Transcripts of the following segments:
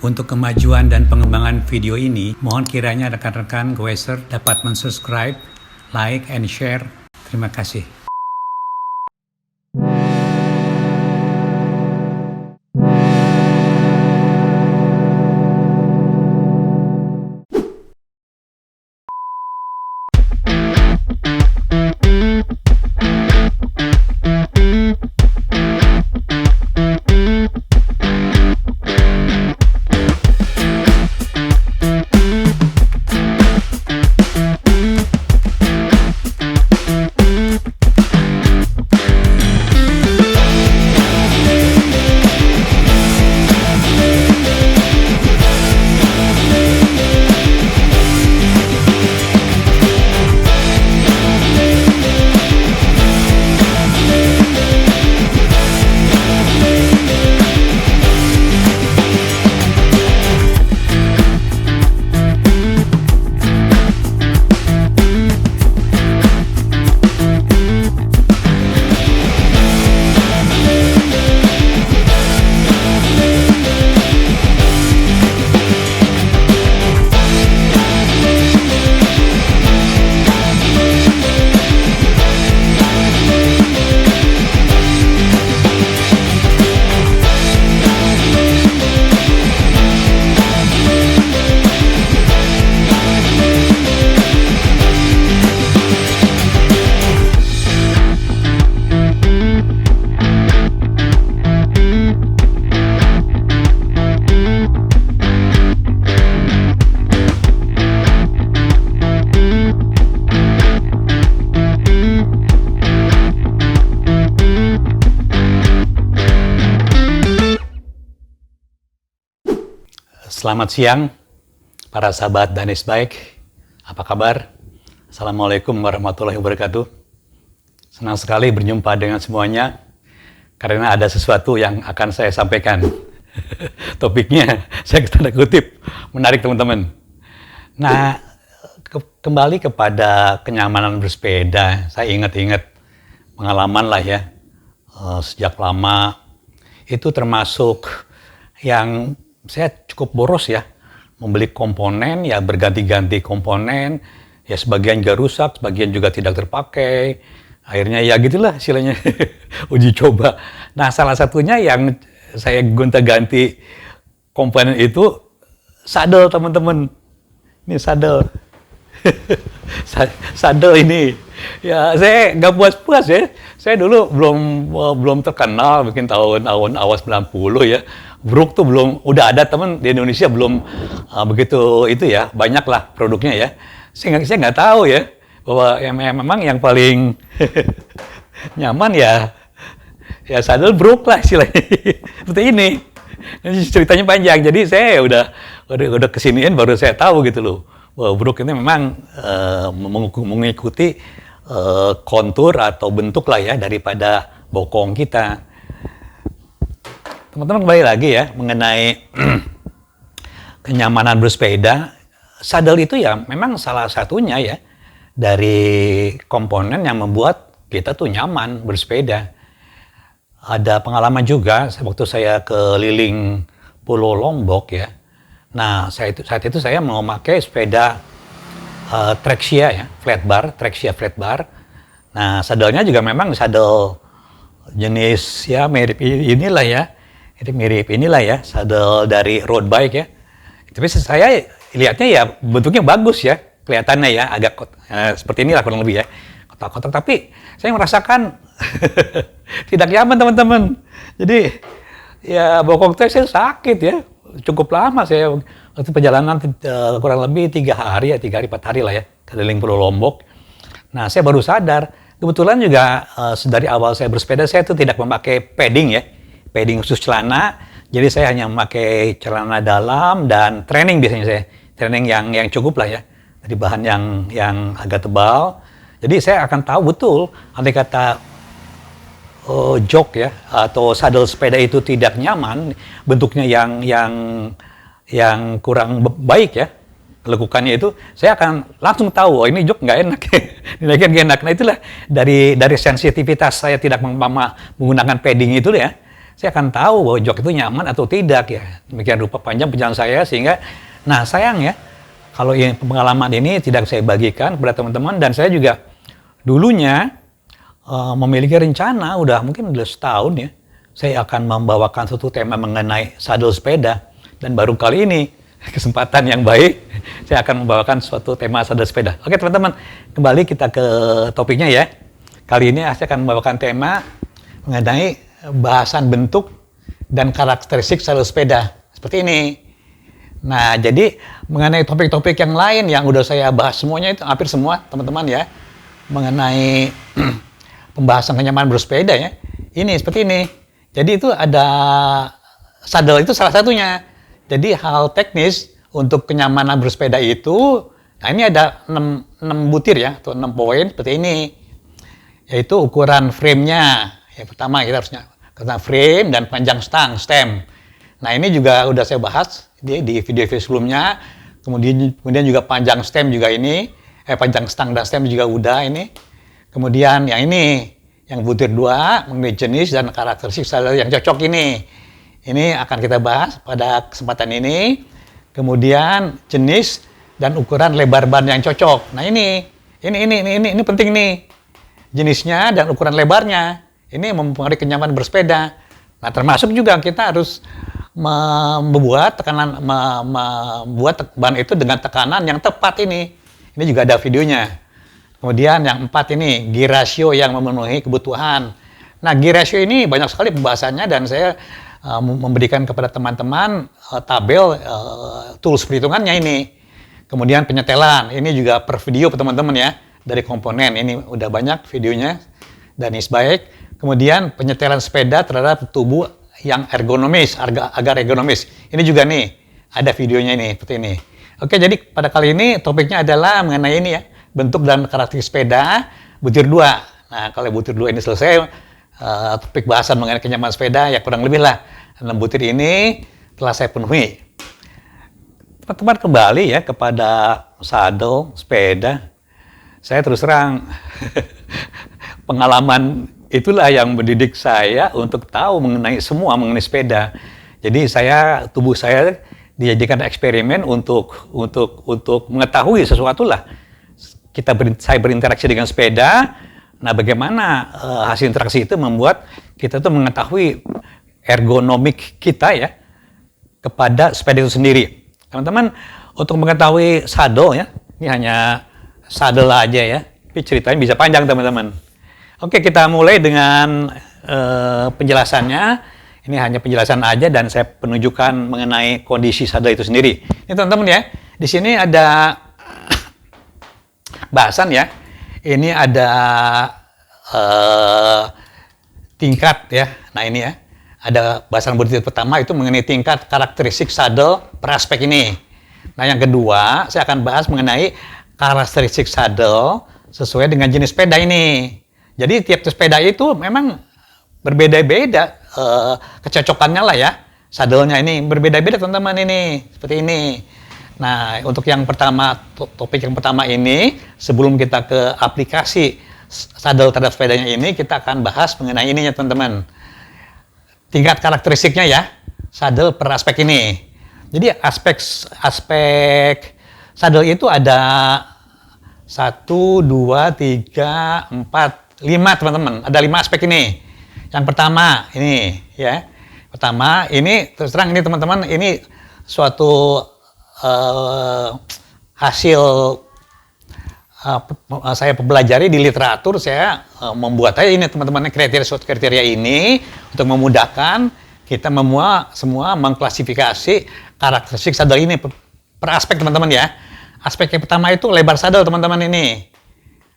Untuk kemajuan dan pengembangan video ini, mohon kiranya rekan-rekan Goeser dapat mensubscribe, like, and share. Terima kasih. Selamat siang, para sahabat Danis Baik. Apa kabar? Assalamualaikum warahmatullahi wabarakatuh. Senang sekali berjumpa dengan semuanya, karena ada sesuatu yang akan saya sampaikan. Topiknya, saya tanda kutip, menarik teman-teman. Nah, kembali kepada kenyamanan bersepeda, saya ingat-ingat pengalaman lah ya, sejak lama, itu termasuk yang saya cukup boros ya, membeli komponen ya berganti-ganti komponen, ya sebagian juga rusak, sebagian juga tidak terpakai. Akhirnya ya gitulah istilahnya, uji coba. Nah salah satunya yang saya gonta-ganti komponen itu sadel teman-teman. Ini sadel. Sadel ini. Ya saya nggak puas-puas ya. Saya dulu belum terkenal, mungkin tahun awal 90 ya. Brook tuh belum, udah ada teman di Indonesia belum begitu itu ya, banyak lah produknya ya. Saya nggak tahu ya, bahwa memang yang paling nyaman ya sadel Brook lah istilahnya. Seperti ini. Ceritanya panjang, jadi saya udah kesiniin baru saya tahu gitu loh. Bahwa Brook ini memang mengikuti kontur atau bentuk lah ya daripada bokong kita. Teman-teman kembali lagi ya mengenai kenyamanan bersepeda. Sadel itu ya memang salah satunya ya dari komponen yang membuat kita tuh nyaman bersepeda. Ada pengalaman juga waktu saya keliling Pulau Lombok ya. Nah saat itu saya mau pakai sepeda Trexia ya, Trexia flat bar. Nah sadelnya juga memang sadel jenis ya mirip inilah ya. Itu mirip inilah ya, sadel dari road bike ya. Tapi saya lihatnya ya bentuknya bagus ya, kelihatannya ya agak seperti inilah kurang lebih ya, kotak-kotak. Tapi saya merasakan tidak nyaman teman-teman. Jadi ya bokong saya sakit ya, cukup lama saya waktu perjalanan kurang lebih 3 hari 4 hari lah ya, keliling Pulau Lombok. Nah saya baru sadar, kebetulan juga dari awal saya bersepeda saya tuh tidak memakai padding ya. Padding khusus celana, jadi saya hanya memakai celana dalam dan training biasanya saya, training yang cukup lah ya, dari bahan yang agak tebal. Jadi saya akan tahu betul, andai kata jok ya atau sadel sepeda itu tidak nyaman, bentuknya yang kurang baik ya, lekukannya itu, saya akan langsung tahu, oh ini jok nggak enak, ini lagi nggak enak. Nah itulah dari sensitivitas saya tidak menggunakan padding itu ya. saya akan tahu bahwa jok itu nyaman atau tidak ya. Demikian rupa panjang perjalanan saya sehingga, nah sayang ya, kalau pengalaman ini tidak saya bagikan kepada teman-teman, dan saya juga dulunya memiliki rencana, mungkin udah setahun ya, saya akan membawakan suatu tema mengenai sadel sepeda, dan baru kali ini kesempatan yang baik, saya akan membawakan suatu tema sadel sepeda. Oke teman-teman, kembali kita ke topiknya ya. Kali ini saya akan membawakan tema mengenai bahasan bentuk dan karakteristik sadel sepeda seperti ini. Nah, jadi mengenai topik-topik yang lain yang udah saya bahas semuanya itu hampir semua teman-teman ya, mengenai pembahasan kenyamanan bersepeda ya. Ini seperti ini. Jadi itu ada sadel itu salah satunya. Jadi hal teknis untuk kenyamanan bersepeda itu, nah ini ada 6 butir ya, atau 6 poin seperti ini. Yaitu ukuran frame-nya. Yang pertama kita harusnya ukuran frame dan panjang stem. Nah ini juga udah saya bahas di video-video sebelumnya. Kemudian juga panjang stem juga ini, panjang stang dan stem juga udah ini. Kemudian yang ini, yang butir 2 mengenai jenis dan karakteristik sadel yang cocok ini. Ini akan kita bahas pada kesempatan ini. Kemudian jenis dan ukuran lebar ban yang cocok. Nah ini penting nih. Jenisnya dan ukuran lebarnya. Ini mempengaruhi kenyamanan bersepeda. Nah, termasuk juga kita harus membuat ban itu dengan tekanan yang tepat ini. Ini juga ada videonya. Kemudian yang 4 ini, gear ratio yang memenuhi kebutuhan. Nah, gear ratio ini banyak sekali pembahasannya, dan saya memberikan kepada teman-teman tabel tools perhitungannya ini. Kemudian penyetelan, ini juga per video teman-teman ya, dari komponen. Ini udah banyak videonya dan is baik. Kemudian penyetelan sepeda terhadap tubuh yang ergonomis, agar ergonomis. Ini juga nih, ada videonya ini, seperti ini. Oke, jadi pada kali ini topiknya adalah mengenai ini ya, bentuk dan karakteristik sepeda, butir 2. Nah, kalau butir 2 ini selesai, topik bahasan mengenai kenyamanan sepeda, ya kurang lebih lah 6 butir ini telah saya penuhi. Teman-teman kembali ya kepada sadel sepeda. Saya terus terang, pengalaman itulah yang mendidik saya untuk tahu mengenai sepeda. Jadi tubuh saya dijadikan eksperimen untuk mengetahui sesuatu lah. Saya berinteraksi dengan sepeda. Nah, bagaimana hasil interaksi itu membuat kita tuh mengetahui ergonomik kita ya kepada sepeda itu sendiri. Teman-teman, untuk mengetahui sadel ya, ini hanya sadel aja ya. Tapi ceritanya bisa panjang teman-teman. Oke, kita mulai dengan penjelasannya. Ini hanya penjelasan aja, dan saya penunjukan mengenai kondisi sadel itu sendiri. Ini teman-teman ya, di sini ada bahasan ya. Ini ada tingkat ya. Nah ini ya, ada bahasan butir pertama itu mengenai tingkat karakteristik sadel per aspek ini. Nah yang kedua, saya akan bahas mengenai karakteristik sadel sesuai dengan jenis sepeda ini. Jadi tiap sepeda itu memang berbeda-beda kecocokannya lah ya. Sadelnya ini berbeda-beda teman-teman ini, seperti ini. Nah, untuk yang pertama, topik yang pertama ini, sebelum kita ke aplikasi sadel terhadap sepedanya ini, kita akan bahas mengenai ininya teman-teman. Tingkat karakteristiknya ya, sadel per aspek ini. Jadi aspek sadel itu ada 1, 2, 3, 4, 5 teman-teman. Ada 5 aspek ini. Yang pertama ini ya. Pertama ini terus terang ini teman-teman, ini suatu hasil saya pelajari di literatur. Saya membuat aja ini teman-teman, kriteria ini untuk memudahkan kita semua mengklasifikasi karakteristik sadel ini per aspek teman-teman ya. Aspek yang pertama itu lebar sadel teman-teman ini.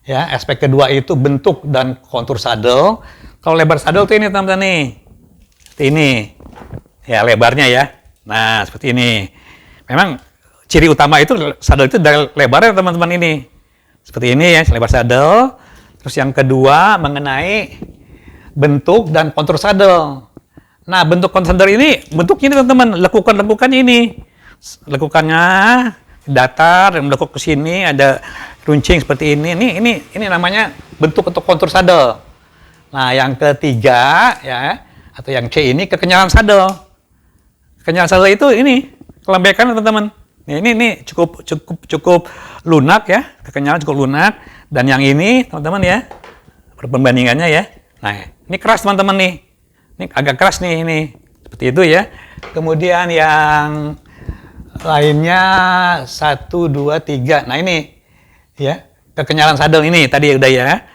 Ya, aspek kedua itu bentuk dan kontur sadel. Kalau lebar sadel tuh ini teman-teman nih. Seperti ini. Ya, lebarnya ya. Nah, seperti ini. Memang ciri utama itu sadel itu dari lebarnya teman-teman ini. Seperti ini ya, lebar sadel. Terus yang kedua mengenai bentuk dan kontur sadel. Nah, bentuk kontur sadel ini, bentuknya ini teman-teman, lekukan ini. Lekukannya datar, melekuk ke sini, ada runcing seperti ini. Ini namanya bentuk atau kontur sadel. Nah, yang ketiga ya, atau yang C ini kekenyalan sadel. Kekenyalan sadel itu ini kelembekan teman-teman. Ini cukup lunak ya, kekenyalan cukup lunak. Dan yang ini teman-teman ya, perbandingannya ya. Nah, ini keras teman-teman nih. Ini agak keras nih ini. Seperti itu ya. Kemudian yang lainnya 1, 2, 3. Nah, ini ya, kekenyalan sadel ini tadi udah ya.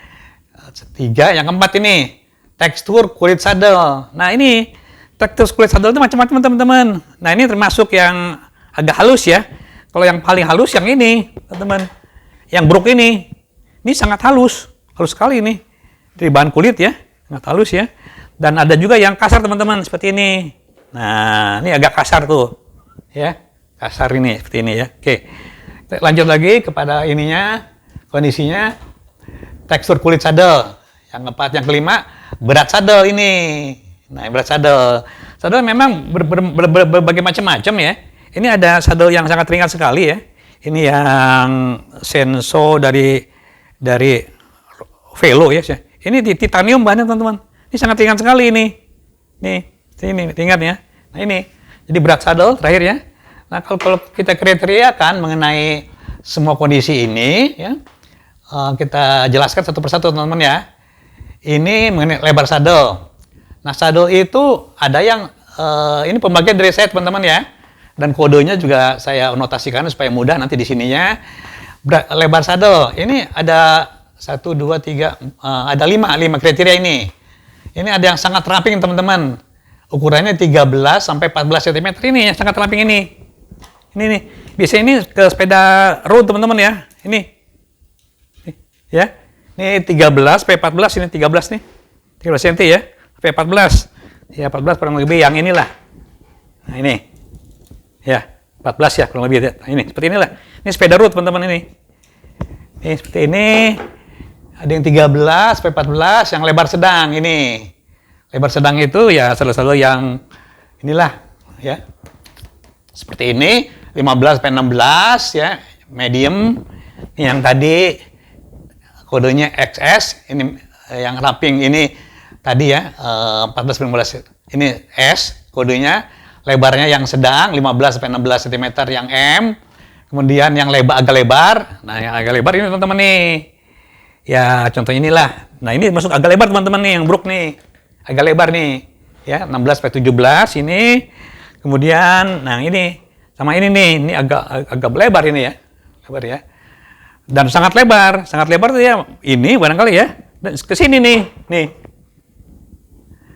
3, yang keempat ini tekstur kulit sadel. Nah, ini tekstur kulit sadel itu macam-macam teman-teman. Nah, ini termasuk yang agak halus ya. Kalau yang paling halus yang ini, teman-teman. Yang brook ini sangat halus. Halus sekali ini. Dari bahan kulit ya, sangat halus ya. Dan ada juga yang kasar teman-teman, seperti ini. Nah, ini agak kasar tuh. Ya, kasar ini, seperti ini ya. Oke. Lanjut lagi kepada ininya, kondisinya. Tekstur kulit sadel. Yang keempat, yang kelima, berat sadel ini. Nah, berat sadel. Sadel memang berbagai macam-macam ya. Ini ada sadel yang sangat ringan sekali ya. Ini yang Senso dari Velo ya. Ini di titanium bahannya teman-teman. Ini sangat ringan sekali ini. Ini ingat ya. Nah ini. Jadi berat sadel terakhir ya. Nah kalau kita kriteriakan mengenai semua kondisi ini ya. Kita jelaskan satu persatu teman-teman ya. Ini mengenai lebar sadel. Nah sadel itu ada yang ini pembagian dari saya teman-teman ya. Dan kodenya juga saya notasikan supaya mudah nanti di sininya. Lebar sadel ini ada 1, 2, 3, ada 5 kriteria ini. Ini ada yang sangat ramping teman-teman. Ukurannya 13 sampai 14 cm ini yang sangat ramping ini. Ini nih. Biasanya ini ke sepeda road teman-teman ya. Ini. Ya. Ini 13 sampai 14 ini 13 nih. 13 cm ya. Sampai 14. Ya 14 kurang lebih yang inilah. Nah ini. Ya, 14 ya kurang lebih. Nah, ini seperti inilah. Ini sepeda road teman-teman ini. Ini seperti ini. Ada yang 13 sampai 14 yang lebar sedang ini. Lebar sedang itu ya selalu yang inilah ya. Seperti ini 15 sampai 16 ya, medium. Yang tadi kodenya XS, ini yang wrapping ini tadi ya 14 sampai 15. Ini S kodenya. Lebarnya yang sedang 15 sampai 16 cm yang M. Kemudian yang agak lebar. Nah, yang agak lebar ini teman-teman nih. Ya, contohnya inilah. Nah, ini masuk agak lebar teman-teman nih yang brook nih. Agak lebar nih. Ya, 16 sampai 17 ini. Kemudian nah ini sama ini nih. Ini agak lebar ini ya. Lebar ya. Dan sangat lebar tuh ya. Ini barangkali ya. Dan ke sini nih. Nih.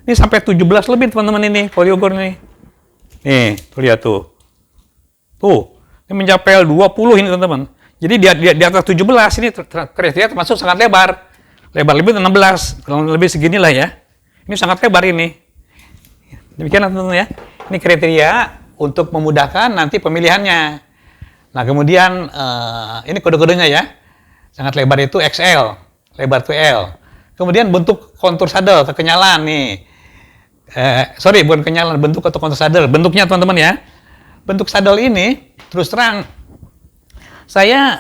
Ini sampai 17 lebih teman-teman ini poliogor nih. Nih, tuh lihat tuh. Tuh, ini mencapai 20 ini teman-teman. Jadi di atas 17 ini kriteria termasuk sangat lebar. Lebar lebih 16, kurang lebih seginilah ya. Ini sangat lebar ini. Demikian teman-teman ya. Ini kriteria untuk memudahkan nanti pemilihannya. Nah, kemudian ini kode-kodenya ya. Sangat lebar itu XL, lebar itu L. Kemudian bentuk kontur sadel, kekenyalan nih. Bukan kenyalan, bentuk atau kontur sadel. Bentuknya teman-teman ya. Bentuk sadel ini terus terang saya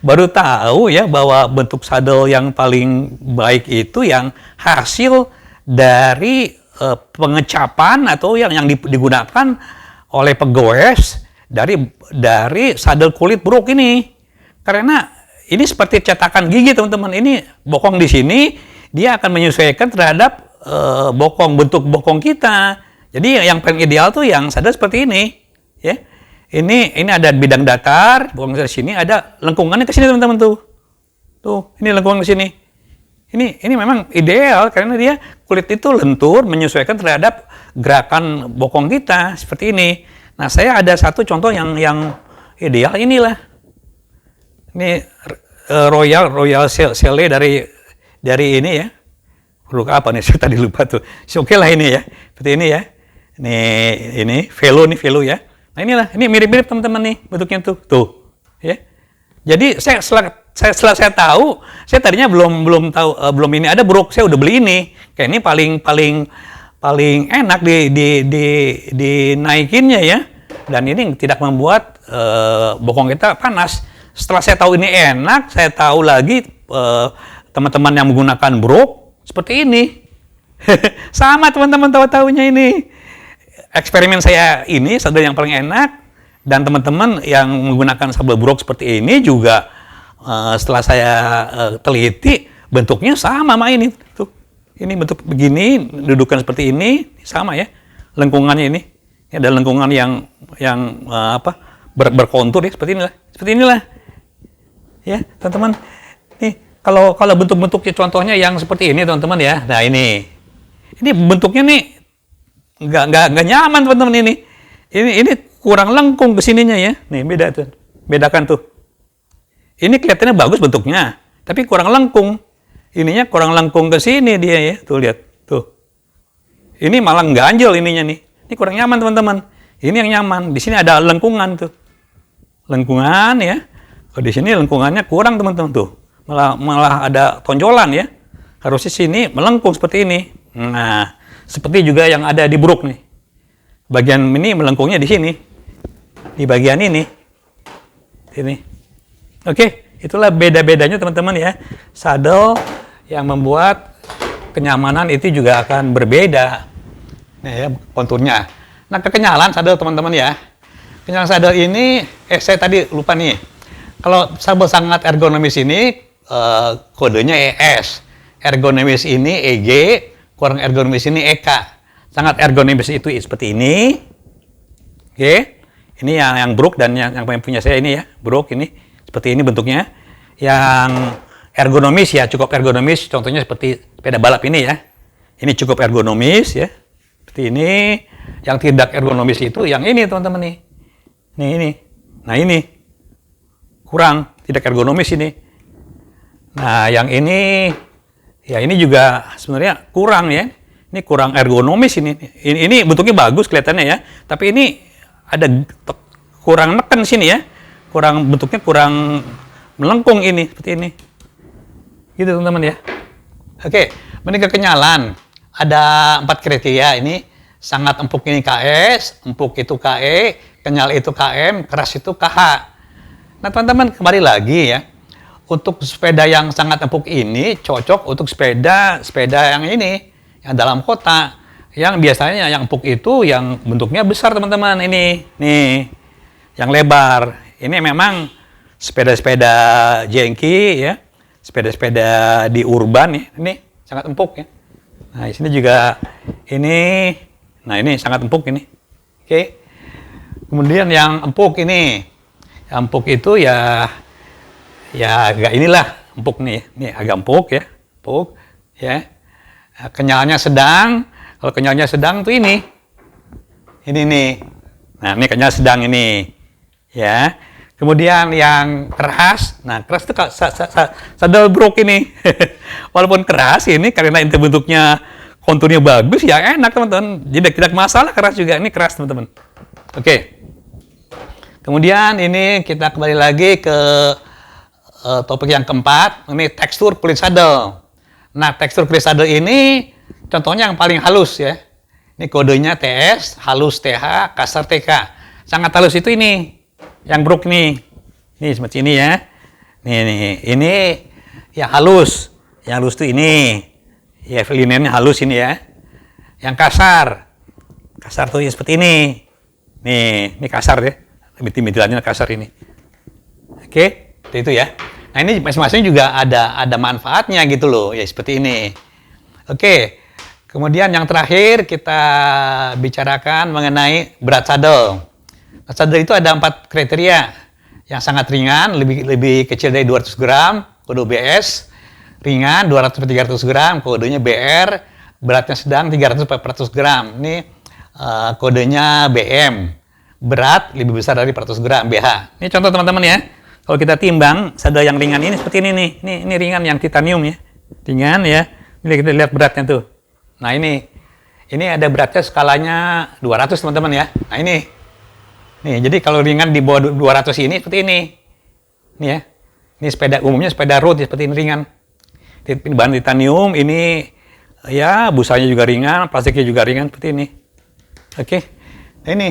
baru tahu ya bahwa bentuk sadel yang paling baik itu yang hasil dari pengecapan atau yang digunakan oleh pegoes dari sadel kulit brook ini. Karena ini seperti cetakan gigi teman-teman. Ini bokong di sini dia akan menyesuaikan terhadap bentuk bokong kita. Jadi yang paling ideal tuh yang sadel seperti ini, ya. Ini ada bidang datar, bokong dari sini ada lengkungannya ke sini teman-teman tuh. Tuh, ini lengkungan ke sini. Ini memang ideal karena dia kulit itu lentur menyesuaikan terhadap gerakan bokong kita seperti ini. Nah, saya ada satu contoh yang ideal inilah. Ini Royal Sele dari ini ya. Produk apa nih? Saya tadi lupa tuh. Oke lah ini ya. Seperti ini ya. Ini Velo ya. Nah inilah, ini mirip-mirip teman-teman nih bentuknya tuh. Tuh. Ya. Jadi setelah saya tahu, saya tadinya belum tahu belum ini ada brook, saya udah beli ini. Kayak ini paling enak dinaikinnya ya. Dan ini tidak membuat bokong kita panas. Setelah saya tahu ini enak, saya tahu lagi teman-teman yang menggunakan brook seperti ini. Sama teman-teman tahu-tahunya ini. Eksperimen saya ini sadel yang paling enak, dan teman-teman yang menggunakan sambal brok seperti ini juga setelah saya teliti bentuknya sama ini tuh. Ini bentuk begini, dudukan seperti ini sama ya. Lengkungannya ini ada lengkungan yang berkontur ya, seperti inilah. Seperti inilah. Ya, teman-teman. Nih, kalau bentuk-bentuknya contohnya yang seperti ini, teman-teman ya. Nah, ini bentuknya nih nggak nyaman, teman-teman ini. Ini kurang lengkung kesininya ya. Nih, beda tuh. Bedakan tuh. Ini kelihatannya bagus bentuknya, tapi kurang lengkung. Ininya kurang lengkung ke sini dia ya. Tuh lihat, tuh. Ini malah ganjel ininya nih. Ini kurang nyaman, teman-teman. Ini yang nyaman. Di sini ada lengkungan tuh. Lengkungan ya. Oh, di sini lengkungannya kurang, teman-teman tuh. Malah ada tonjolan ya. Harusnya sini melengkung seperti ini. Nah, seperti juga yang ada di bruk nih. Bagian ini melengkungnya di sini. Di bagian ini. Ini. Oke, itulah beda-bedanya, teman-teman ya. Sadel yang membuat kenyamanan itu juga akan berbeda. Nah, ya, konturnya. Nah, kekenyalan sadel, teman-teman ya. Kenyalan sadel ini, saya tadi lupa nih. Kalau sabel sangat ergonomis ini, kodenya ES. Ergonomis ini EG, kurang ergonomis ini EK. Sangat ergonomis itu seperti ini. Oke. Ini yang bruk dan yang punya saya ini ya. Bruk ini, seperti ini bentuknya. Yang ergonomis ya, cukup ergonomis. Contohnya seperti sepeda balap ini ya. Ini cukup ergonomis ya. Seperti ini. Yang tidak ergonomis itu yang ini, teman-teman nih. Nih, ini. Nah, ini. Kurang. Tidak ergonomis ini. Nah, yang ini. Ya, ini juga sebenarnya kurang ya. Ini kurang ergonomis ini. Ini bentuknya bagus kelihatannya ya. Tapi ini ada kurang neken sini ya. Bentuknya kurang melengkung ini. Seperti ini. Gitu, teman-teman ya. Oke. Meningkat kenyalan. Ada 4 kriteria ini. Sangat empuk ini KS, empuk itu KE, kenyal itu KM, keras itu KH. Nah, teman-teman, kembali lagi ya. Untuk sepeda yang sangat empuk ini cocok untuk sepeda yang ini, yang dalam kota. Yang biasanya yang empuk itu yang bentuknya besar, teman-teman. Ini, nih, yang lebar. Ini memang sepeda-sepeda jengki ya, sepeda-sepeda di urban ya. Ini sangat empuk ya. Nah, di sini juga ini. Nah, ini sangat empuk ini. Oke. Kemudian yang empuk ini. Yang empuk itu ya agak inilah empuk nih. Ini agak empuk ya. Empuk ya. Kenyalnya sedang. Kalau kenyalnya sedang tuh ini. Ini nih. Nah, ini kenyal sedang ini. Ya. Kemudian yang keras. Nah, keras itu sadel brok ini. Walaupun keras ini karena ini bentuknya konturnya bagus ya enak, teman-teman. Jadi tidak masalah keras juga. Ini keras, teman-teman. Oke. Kemudian ini kita kembali lagi ke topik yang keempat. Ini tekstur kulit sadel. Nah, tekstur kulit sadel ini contohnya yang paling halus ya. Ini kodenya TS, halus TH, kasar TK. Sangat halus itu ini. Yang bruk nih. Ini seperti ini ya. Nih. Ini yang halus. Yang halus itu ini. Ya, linernya halus ini ya. Yang kasar. Kasar tuh ya seperti ini. Nih, ini kasar ya. Bintil-bintilannya kasar ini. Oke, itu ya. Nah, ini masing-masing juga ada manfaatnya gitu loh. Ya, seperti ini. Oke. Kemudian yang terakhir kita bicarakan mengenai berat sadel. Berat sadel itu ada 4 kriteria. Yang sangat ringan, lebih kecil dari 200 gram, kode BS. Ringan 200-300 gram, kodenya BR, beratnya sedang 300-400 gram. Ini kodenya BM, berat lebih besar dari 400 gram, BH. Ini contoh, teman-teman ya. Kalau kita timbang sadel yang ringan ini seperti ini nih. Ini ringan yang titanium ya. Ringan ya. Ini kita lihat beratnya tuh. Nah, ini ada beratnya skalanya 200, teman-teman ya. Nah, ini. Nih, jadi kalau ringan di bawah 200 ini seperti ini. Ini ya. Ini sepeda umumnya sepeda road ya, seperti ini ringan. Bahan titanium ini ya busanya juga ringan, plastiknya juga ringan seperti ini. Oke. Nah, ini.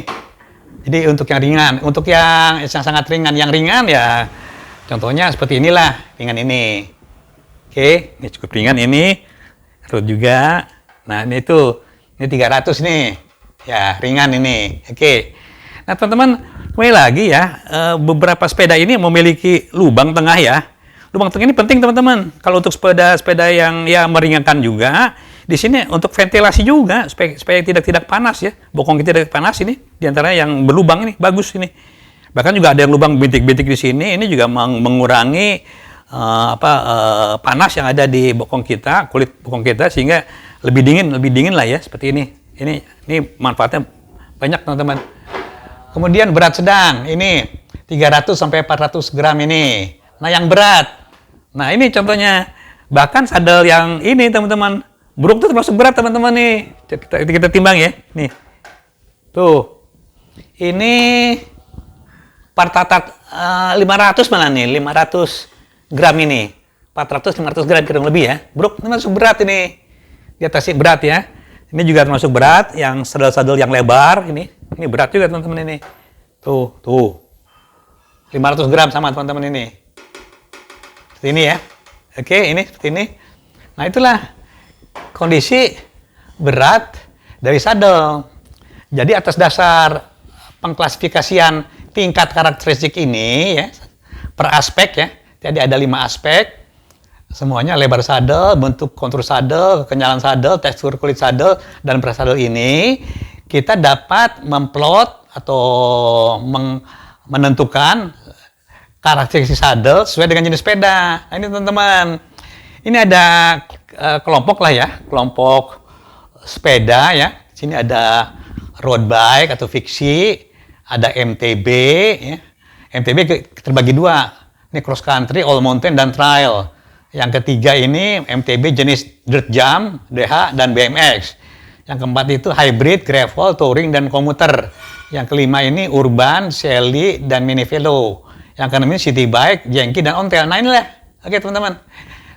Jadi untuk yang ringan, untuk yang sangat ringan, yang ringan ya contohnya seperti inilah, ringan ini. Oke, ini cukup ringan ini. Road juga. Nah, ini 300 nih. Ya, ringan ini. Oke. Nah, teman-teman, kembali lagi ya, beberapa sepeda ini memiliki lubang tengah ya. Lubang tengah ini penting, teman-teman. Kalau untuk sepeda yang ya meringankan juga, di sini untuk ventilasi juga supaya tidak panas ya. Bokong kita tidak panas ini, di antara yang berlubang ini bagus ini. Bahkan juga ada yang lubang bintik-bintik di sini, ini juga mengurangi panas yang ada di bokong kita, kulit bokong kita, sehingga lebih dingin lah ya, seperti ini. Ini manfaatnya banyak, teman-teman. Kemudian berat sedang, ini 300 sampai 400 gram ini. Nah, yang berat. Nah, ini contohnya. Bahkan sadel yang ini, teman-teman. Buruk itu termasuk berat, teman-teman nih. Kita timbang ya. Nih. Tuh. Ini 500 malah nih, 500 gram ini. 400-500 gram kurang lebih ya. Buruk termasuk berat ini. Di atasnya berat ya. Ini juga termasuk berat, yang sadel-sadel yang lebar ini. Ini berat juga, teman-teman ini. Tuh. 500 gram sama, teman-teman ini. Seperti ini ya. Oke, ini seperti ini. Nah, itulah kondisi berat dari sadel. Jadi atas dasar pengklasifikasian tingkat karakteristik ini ya, per aspek ya. Jadi ada 5 aspek. Semuanya lebar sadel, bentuk kontur sadel, kekenyalan sadel, tekstur kulit sadel, dan berat sadel ini kita dapat memplot atau menentukan karakteristik sadel sesuai dengan jenis sepeda. Nah, ini teman-teman. Ini ada kelompok lah ya, kelompok sepeda ya. Sini ada road bike atau fiksi, ada MTB ya. MTB terbagi 2. Ini cross country, all mountain, dan trail. Yang ketiga ini MTB jenis dirt jump, DH, dan BMX. Yang keempat itu hybrid, gravel, touring, dan komuter. Yang kelima ini urban, Shelly, dan mini velo. Yang keenam ini city bike, jengki, dan ontel. Nah, inilah. Oke, teman-teman.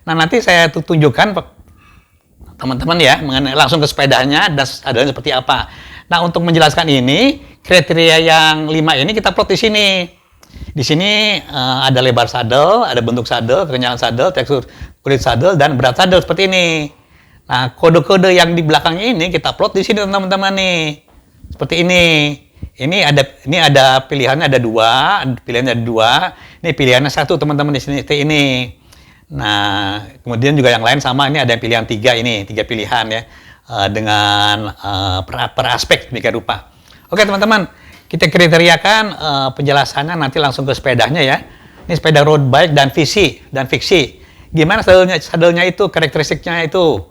Nah, nanti saya tunjukkan teman-teman ya, mengenai langsung ke sepedanya dan adanya seperti apa. Nah, untuk menjelaskan ini, kriteria yang 5 ini kita plot di sini. Di sini ada lebar sadel, ada bentuk sadel, kekenyalan sadel, tekstur kulit sadel, dan berat sadel seperti ini. Nah, kode-kode yang di belakangnya ini kita plot di sini, teman-teman nih. Seperti ini. Ini ada pilihannya ada 2, pilihannya ada 2. Ini pilihannya 1, teman-teman di sini seperti ini. Nah, kemudian juga yang lain sama, ini ada pilihan 3 ini, 3 pilihan ya. Dengan per aspek demikian rupa. Oke, teman-teman. Kita kriteriakan penjelasannya nanti langsung ke sepedanya ya. Ini sepeda road bike dan fiksi. Gimana sadelnya itu, karakteristiknya itu?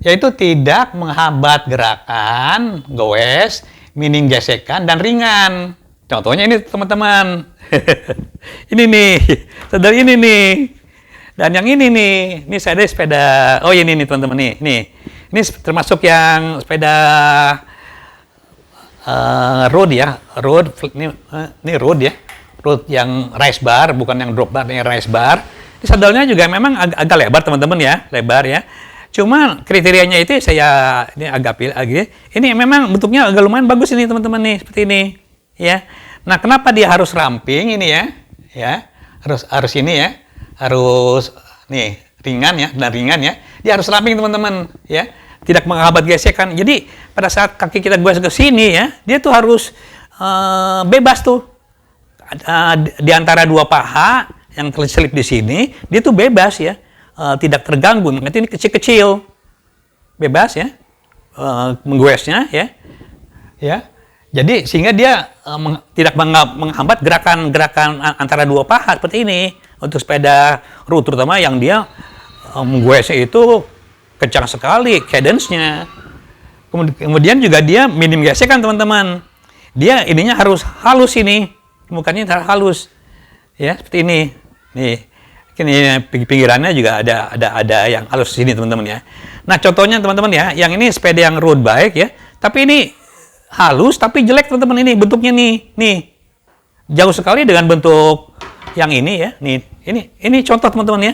Yaitu tidak menghambat gerakan, goes, minim gesekan, dan ringan. Contohnya ini, teman-teman. Ini nih, sadel ini nih. Dan yang ini nih, ini saya ada sepeda, oh ini nih teman-teman nih. Ini termasuk yang sepeda road ya, ini road ya, road yang race bar, bukan yang drop bar, yang race bar. Ini sadelnya juga memang agak lebar, teman-teman ya, lebar ya. Cuma kriterianya itu ini agak pilih lagi. Ini memang bentuknya agak lumayan bagus ini, teman-teman nih, seperti ini ya. Nah, kenapa dia harus ramping ini ya, harus ini ya, harus nih ringan ya, dan ringan ya. Dia harus ramping, teman-teman ya. Tidak menghambat gesekan. Jadi pada saat kaki kita goes ke sini ya, dia tuh harus bebas tuh. Di antara 2 paha yang terselip di sini, dia tuh bebas ya, tidak terganggu. Nanti ini kecil-kecil, bebas ya, menggoesnya ya. Jadi sehingga dia tidak menghambat gerakan antara 2 paha seperti ini. Untuk sepeda road terutama yang dia menggoesnya itu kencang sekali cadence-nya. Kemudian juga dia minim gesekan, teman-teman. Dia ininya harus halus ini. Mukanya halus. Ya, seperti ini. Nih. Ini pinggirannya juga ada yang halus sini, teman-teman ya. Nah, contohnya teman-teman ya, yang ini sepeda yang road bike ya. Tapi ini halus tapi jelek, teman-teman, ini bentuknya nih. Nih. Jauh sekali dengan bentuk yang ini ya. Nih, ini contoh, teman-teman ya.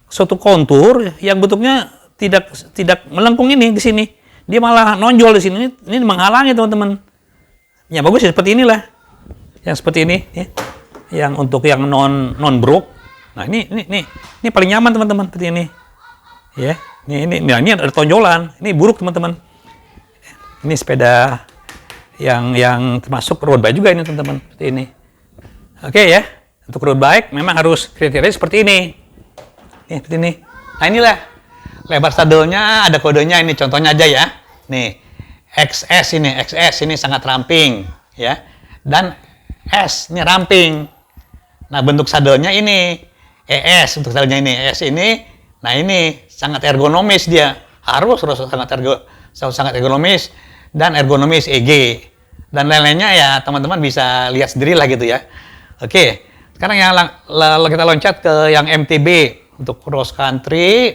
Suatu kontur yang bentuknya tidak melengkung ini di sini. Dia malah nonjol di sini. Ini menghalangi, teman-teman. Ya bagus ya, seperti inilah. Yang seperti ini ya. Yang untuk yang non broke. Nah, ini paling nyaman, teman-teman, seperti ini. Ya. Nah, ini ada tonjolan. Ini buruk teman-teman. Ini sepeda yang termasuk road bike juga ini teman-teman. Seperti ini. Oke ya. Untuk road bike memang harus kriteria seperti ini. Nih, seperti ini. Nah inilah. Lebar sadelnya ada kodenya ini. Contohnya aja ya. Nih. XS ini sangat ramping. Ya. Dan S ini ramping. Nah bentuk sadelnya ini. ES untuk sadelnya ini. ES ini. Nah ini sangat ergonomis dia. Harus sangat ergonomis. Dan ergonomis EG. Dan lain-lainnya ya teman-teman bisa lihat sendiri lah gitu ya. Oke. Sekarang yang kita loncat ke yang MTB untuk cross country,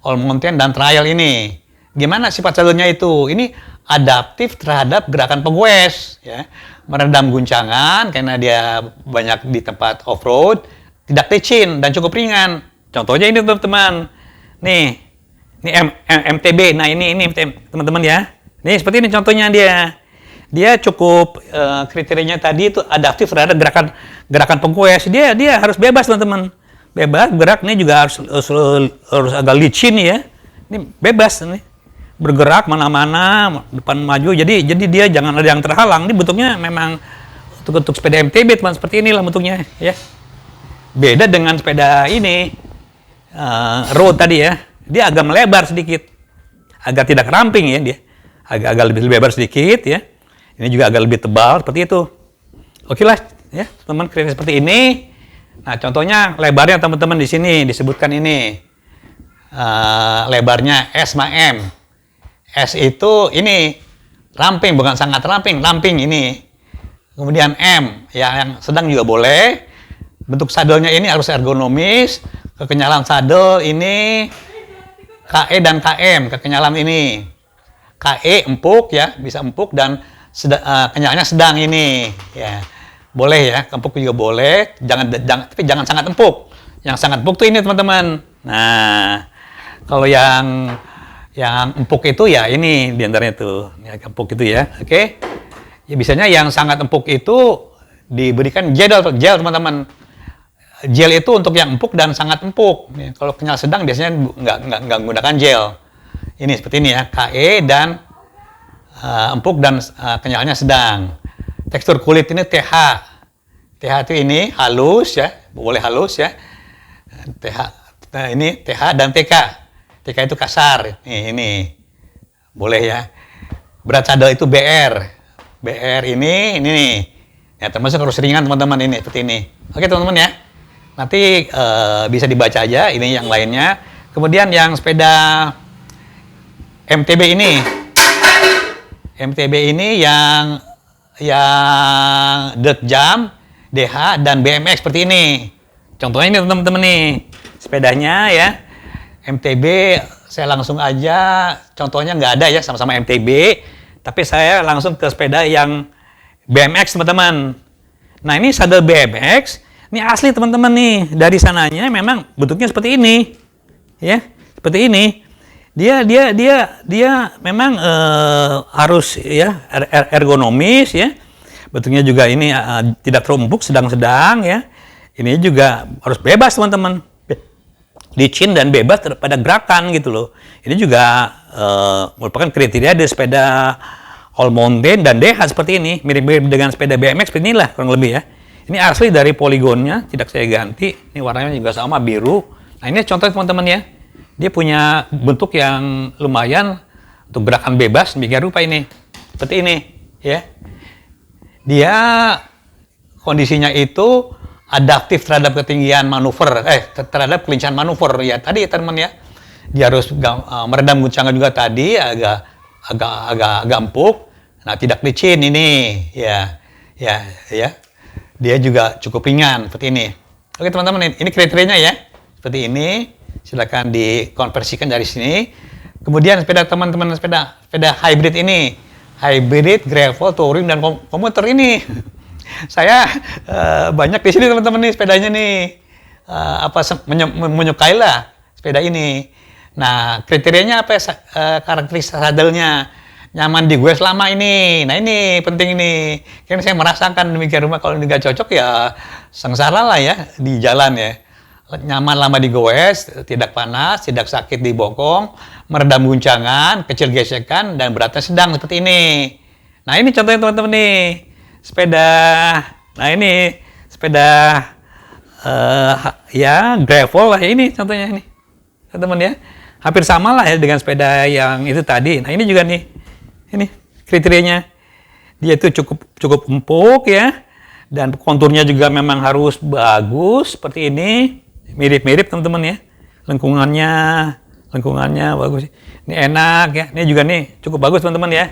all mountain dan trail ini. Gimana sifat sadelnya itu? Ini adaptif terhadap gerakan pegoes, ya. Meredam guncangan karena dia banyak di tempat off-road, tidak licin dan cukup ringan. Contohnya ini teman-teman. Nih, ini MTB. Nah ini teman-teman ya. Nih seperti ini contohnya dia. Dia cukup kriterianya tadi itu adaptif terhadap gerakan pegoes. Dia harus bebas teman-teman. Bebas gerak ini juga harus agak licin ya. Ini bebas nih. Bergerak mana-mana, depan maju. Jadi dia jangan ada yang terhalang. Ini bentuknya memang untuk sepeda MTB teman, seperti inilah bentuknya ya. Beda dengan sepeda ini road tadi ya. Dia agak melebar sedikit. Agak tidak ramping ya dia. Agak lebih lebar sedikit ya. Ini juga agak lebih tebal, seperti itu. Oke lah, ya, teman kriteria seperti ini. Nah, contohnya lebarnya teman-teman di sini disebutkan ini. Lebarnya S sama M. S itu ini ramping, bukan sangat ramping ini. Kemudian M, ya, yang sedang juga boleh. Bentuk sadelnya ini harus ergonomis. Kekenyalan sadel ini KE dan KM, kekenyalan ini. KE empuk ya, bisa empuk dan kenyalnya sedang ini ya, boleh ya, empuk juga boleh, tapi jangan sangat empuk. Yang sangat empuk tuh ini teman-teman. Nah kalau yang empuk itu ya ini diantaranya tuh ya, empuk itu ya. Oke ya, biasanya yang sangat empuk itu diberikan gel teman-teman. Gel itu untuk yang empuk dan sangat empuk ya. Kalau kenyal sedang biasanya nggak menggunakan gel. Ini seperti ini ya, KE dan empuk dan kenyalnya sedang. Tekstur kulit ini TH. TH itu ini halus ya, boleh halus ya. Ini TH dan TK. TK itu kasar. Ini boleh ya. Berat sadel itu BR. BR ini nih. Ya termasuk harus ringan teman-teman ini seperti ini. Oke teman-teman ya. Nanti bisa dibaca aja ini yang lainnya. Kemudian yang sepeda MTB ini yang dirt jump, DH dan BMX seperti ini. Contohnya ini teman-teman nih, sepedanya ya. MTB saya langsung aja, contohnya nggak ada ya sama-sama MTB, tapi saya langsung ke sepeda yang BMX teman-teman. Nah ini sadel BMX, ini asli teman-teman nih, dari sananya memang bentuknya seperti ini, ya, seperti ini. Dia memang harus ya ergonomis ya. Bentuknya juga ini tidak terlalu empuk, sedang-sedang ya. Ini juga harus bebas teman-teman. Licin dan bebas pada gerakan gitu loh. Ini juga merupakan kriteria dari sepeda all mountain dan DH seperti ini. Mirip-mirip dengan sepeda BMX seperti inilah kurang lebih ya. Ini asli dari poligonnya, tidak saya ganti. Ini warnanya juga sama biru. Nah ini contoh teman-teman ya. Dia punya bentuk yang lumayan untuk gerakan bebas, demikian rupa ini. Seperti ini, ya. Dia kondisinya itu adaptif terhadap ketinggian manuver, terhadap kelincahan manuver. Ya, tadi teman ya. Dia harus meredam guncangan juga tadi, agak empuk. Nah, tidak licin ini, ya. Dia juga cukup ringan seperti ini. Oke, teman-teman, ini kriterianya ya. Seperti ini. Silakan dikonversikan dari sini. Kemudian sepeda teman-teman sepeda hybrid ini, hybrid, gravel, touring dan komuter ini. Saya banyak di sini teman-teman nih sepedanya nih. Menyukai lah sepeda ini. Nah, kriterianya apa? Karakteristik sadelnya nyaman di gue selama ini. Nah, ini penting ini. Karena saya merasakan demikian rumah kalau ini nggak cocok ya sengsara lah ya di jalan ya. nyaman lama digoes, tidak panas, tidak sakit di bokong, meredam guncangan, kecil gesekan, dan beratnya sedang seperti ini. Nah ini contohnya teman-teman nih, sepeda. Nah ini sepeda ya gravel lah, ini contohnya ini, teman-teman ya. Hampir sama lah ya dengan sepeda yang itu tadi. Nah ini juga nih, ini kriterianya. Dia itu cukup empuk ya, dan konturnya juga memang harus bagus seperti ini. Mirip-mirip teman-teman ya, lengkungannya bagus. Ini enak ya, ini juga nih cukup bagus teman-teman ya.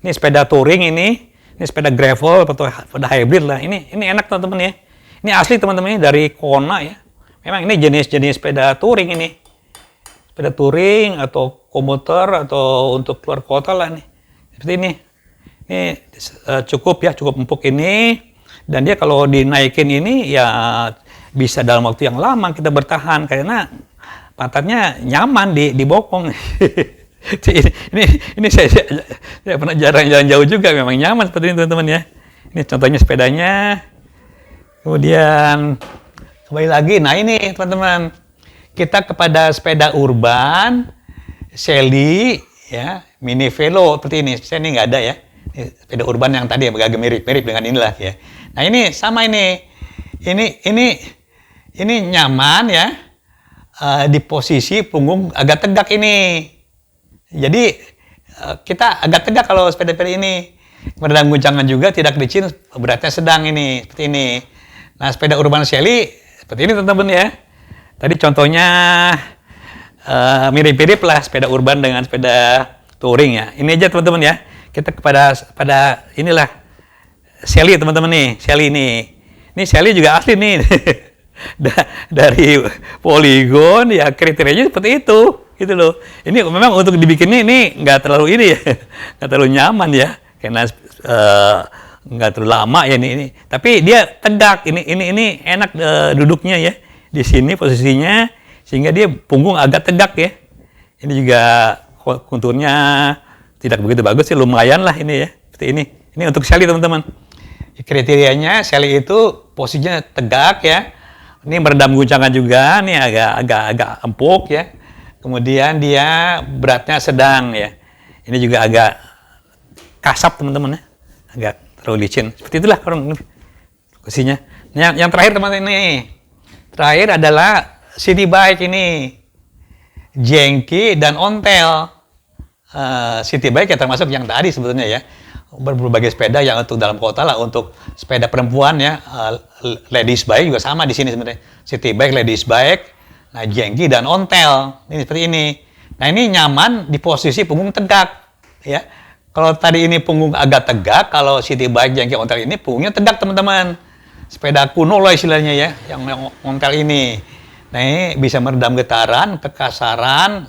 Ini sepeda touring ini sepeda gravel atau sepeda hybrid lah. Ini enak teman-teman ya. Ini asli teman-teman ini dari Kona ya. Memang ini jenis-jenis sepeda touring ini, sepeda touring atau komuter atau untuk keluar kota lah nih. Seperti ini. Ini cukup empuk ini, dan dia kalau dinaikin ini ya bisa dalam waktu yang lama kita bertahan karena pantatnya nyaman di bokong. ini saya pernah jarang jalan jauh juga, memang nyaman seperti ini teman-teman ya. Ini contohnya sepedanya. Kemudian kembali lagi, nah ini teman-teman, kita kepada sepeda urban, Shelly ya, mini velo seperti ini. Saya ini nggak ada ya. Ini sepeda urban yang tadi ya, agak mirip-mirip dengan inilah ya. Nah ini sama ini nyaman ya, di posisi punggung agak tegak ini. Jadi kita agak tegak kalau sepeda-sepeda ini. Meredam guncangan juga, tidak licin, beratnya sedang ini, seperti ini. Nah sepeda urban Shelly seperti ini teman-teman ya. Tadi contohnya mirip-mirip lah sepeda urban dengan sepeda touring ya. Ini aja teman-teman ya. Kita pada inilah Shelly teman-teman nih, Shelly ini. Ini Shelly juga asli nih. Dari Polygon ya, kriterianya seperti itu gitu loh. Ini memang untuk dibikinnya ini nggak terlalu ini ya, nggak terlalu nyaman ya, karena nggak terlalu lama ya ini. Tapi dia tegak, ini enak duduknya ya di sini posisinya, sehingga dia punggung agak tegak ya. Ini juga konturnya tidak begitu bagus sih, lumayan lah ini ya, seperti ini. Ini untuk Shelly teman-teman. Kriterianya Shelly itu posisinya tegak ya. Ini meredam guncangan juga, nih agak empuk ya. Kemudian dia beratnya sedang ya. Ini juga agak kasap teman-teman ya, agak terlalu licin. Seperti itulah kurang posisinya. Yang terakhir teman-teman ini, terakhir adalah city bike ini, jengki dan ontel. City bike ya termasuk yang tadi sebetulnya ya. Berbagai sepeda yang untuk dalam kota lah, untuk sepeda perempuan ya, ladies bike juga sama di sini sebenarnya, city bike, ladies bike, nah jengki dan ontel ini seperti ini. Nah ini nyaman di posisi punggung tegak ya. Kalau tadi ini punggung agak tegak, kalau city bike, jengki, ontel ini punggungnya tegak teman-teman. Sepeda kuno lah istilahnya ya, yang ontel ini. Nah ini bisa meredam getaran, kekasaran.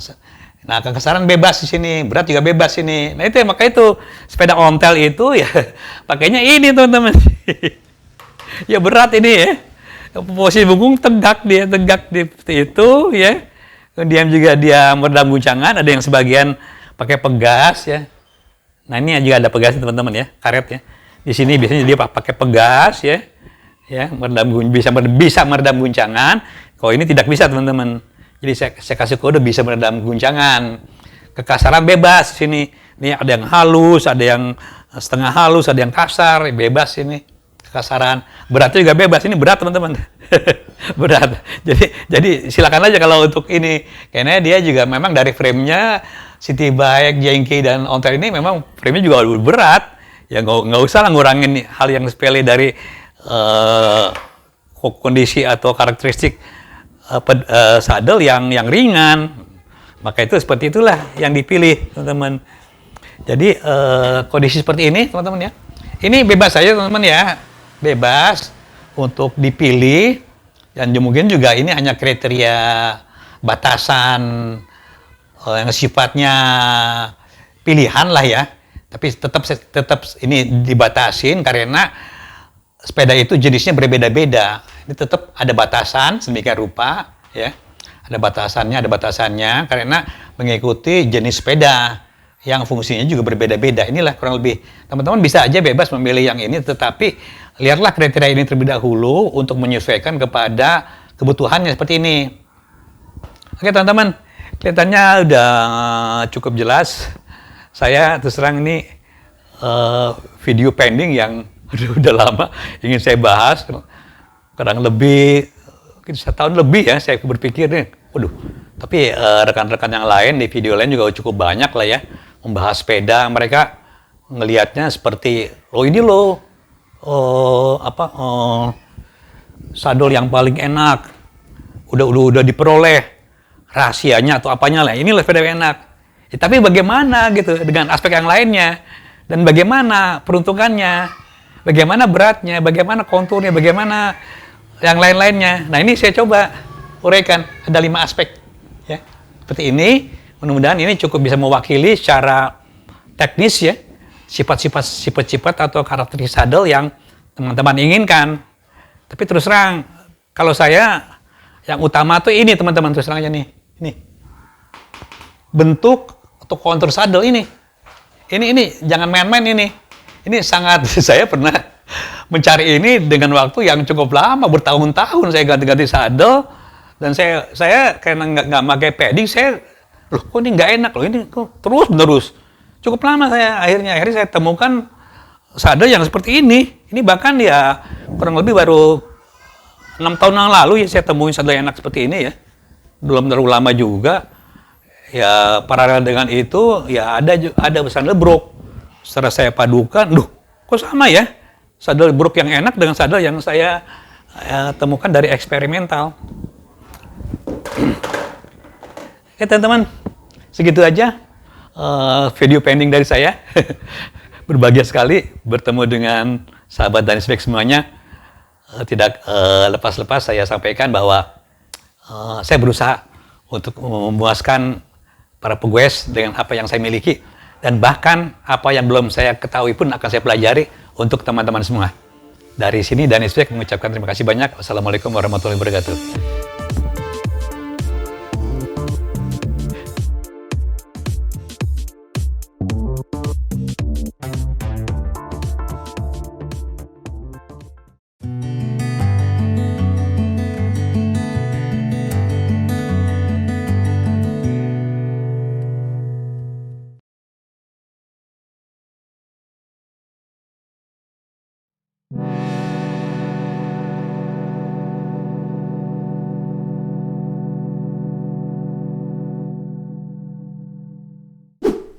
Nah, kekasaran bebas di sini, berat juga bebas ini. Nah, itu ya, maka itu sepeda ontel itu ya pakainya ini teman-teman. Ya berat ini ya. Posisi punggung tegak seperti itu ya. Kemudian juga dia meredam guncangan, ada yang sebagian pakai pegas ya. Nah, ini juga ada pegas teman-teman ya, karet ya. Di sini biasanya dia pakai pegas ya. Ya, bisa meredam guncangan. Kalau ini tidak bisa teman-teman. Jadi saya kasih kode bisa meredam guncangan. Kekasaran bebas sini. Ini ada yang halus, ada yang setengah halus, ada yang kasar, bebas ini kekasaran. Beratnya juga bebas. Ini berat teman-teman. Berat. Jadi silakan aja kalau untuk ini. Karena dia juga memang dari frame-nya city bike, jengki dan ontel ini memang frame-nya juga lebih berat. Ya nggak usah lah ngurangin hal yang sepele dari kondisi atau karakteristik saddle yang ringan. Maka itu seperti itulah yang dipilih teman-teman. Jadi kondisi seperti ini teman-teman ya, ini bebas saja teman-teman ya, bebas untuk dipilih. Dan mungkin juga ini hanya kriteria batasan yang sifatnya pilihan lah ya, tapi tetap ini dibatasin karena sepeda itu jenisnya berbeda-beda. Ini tetap ada batasan sedemikian rupa ya. Ada batasannya karena mengikuti jenis sepeda yang fungsinya juga berbeda-beda. Inilah kurang lebih. Teman-teman bisa aja bebas memilih yang ini, tetapi lihatlah kriteria ini terlebih dahulu untuk menyesuaikan kepada kebutuhannya seperti ini. Oke teman-teman, kelihatannya udah cukup jelas. Saya terus terang ini video pending yang udah lama ingin saya bahas. Kadang lebih, mungkin 1 tahun lebih ya saya berpikir nih, waduh. Tapi rekan-rekan yang lain di video lain juga cukup banyak lah ya membahas sepeda. Mereka ngelihatnya seperti, ini sadel yang paling enak, udah diperoleh rahasianya atau apanya lah, ini sepeda yang enak. Ya, tapi bagaimana gitu dengan aspek yang lainnya, dan bagaimana peruntungannya, bagaimana beratnya, bagaimana konturnya, bagaimana yang lain-lainnya. Nah ini saya coba uraikan, ada 5 aspek ya seperti ini. Mudah-mudahan ini cukup bisa mewakili secara teknis ya sifat-sifat atau karakteristik sadel yang teman-teman inginkan. Tapi terus terang, kalau saya yang utama tuh ini teman-teman, terus terang aja nih, ini bentuk atau kontur sadel ini jangan main-main ini sangat saya pernah mencari ini dengan waktu yang cukup lama, bertahun-tahun saya ganti-ganti sadel, dan saya karena nggak pakai padding, loh kok ini nggak enak loh, ini kok terus cukup lama akhirnya saya temukan sadel yang seperti ini bahkan ya kurang lebih baru 6 tahun yang lalu ya saya temuin sadel yang enak seperti ini ya, belum terlalu lama juga ya. Paralel dengan itu ya ada sadel Brooks. Setelah saya padukan, kok sama ya sadel Brooks yang enak dengan sadel yang saya temukan dari eksperimental. Oke teman-teman, segitu aja video pending dari saya. Berbahagia sekali bertemu dengan sahabat Danispec semuanya. Tidak lepas-lepas saya sampaikan bahwa saya berusaha untuk memuaskan para pegoes dengan apa yang saya miliki, dan bahkan apa yang belum saya ketahui pun akan saya pelajari untuk teman-teman semua. Dari sini Danispec mengucapkan terima kasih banyak. Wassalamualaikum warahmatullahi wabarakatuh.